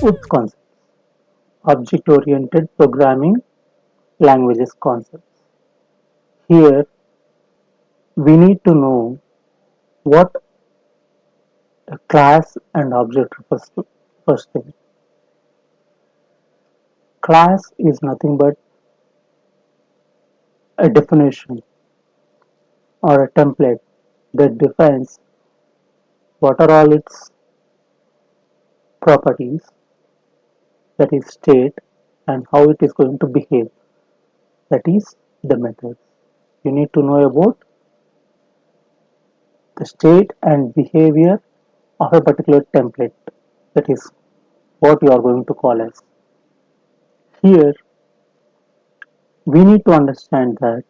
OOPS concepts, object-oriented programming languages concepts. Here we need to know what a class and object refers to. First thing, class is nothing but a definition or a template that defines what are all its properties, that is state, and how it is going to behave, that is the methods. You need to know about the state and behavior of a particular template, that is what you are going to call as. Here we need to understand that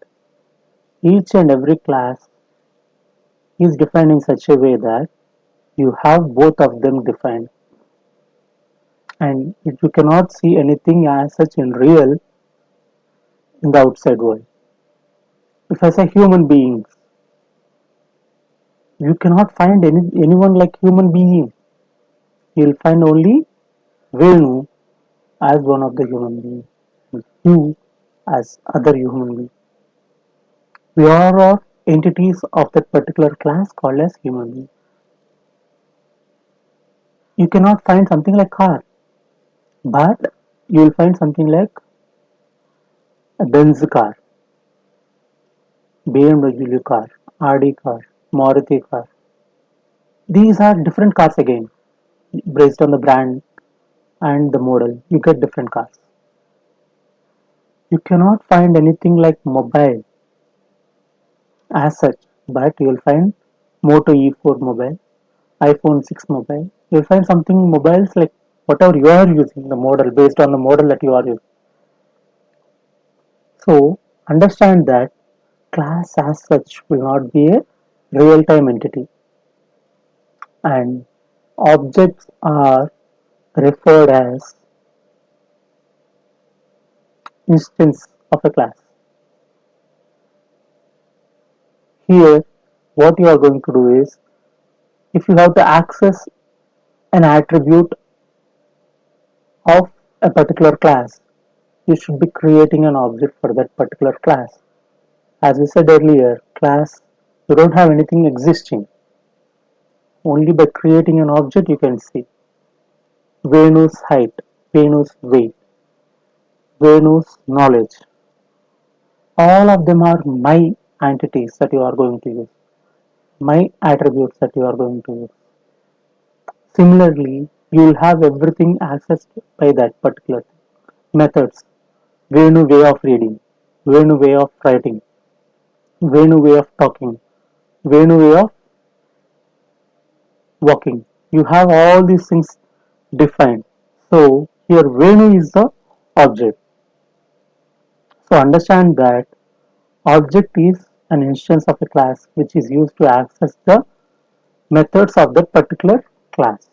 each and every class is defined in such a way that you have both of them defined, and you cannot see anything as such in real in the outside world. If I say human beings, you cannot find anyone like human being. You'll find only Venu as one of the human beings, and you as other human being. We are entities of that particular class called as human being. You cannot find something like car, but you will find something like a Benz car, BMW car, RD car, Maruti car. These are different cars again, based on the brand and the model. You get different cars. You cannot find anything like mobile as such, but you will find Moto E4 mobile, iPhone 6 mobile. You will find something mobiles like whatever you are using, the model based on the model that you are using. So understand that class as such will not be a real-time entity, and objects are referred as instance of a class. Here what you are going to do is, if you have to access an attribute of a particular class, you should be creating an object for that particular class. As we said earlier, class, you don't have anything existing. Only by creating an object you can see Venu's height, Venu's weight, Venu's knowledge. All of them are my entities that you are going to use, my attributes that you are going to use. Similarly, you will have everything accessed by that particular thing. Methods, Venu way of reading, Venu way of writing, Venu way of talking, Venu way of walking. You have all these things defined. So here Venu is the object. So understand that object is an instance of a class which is used to access the methods of that particular class.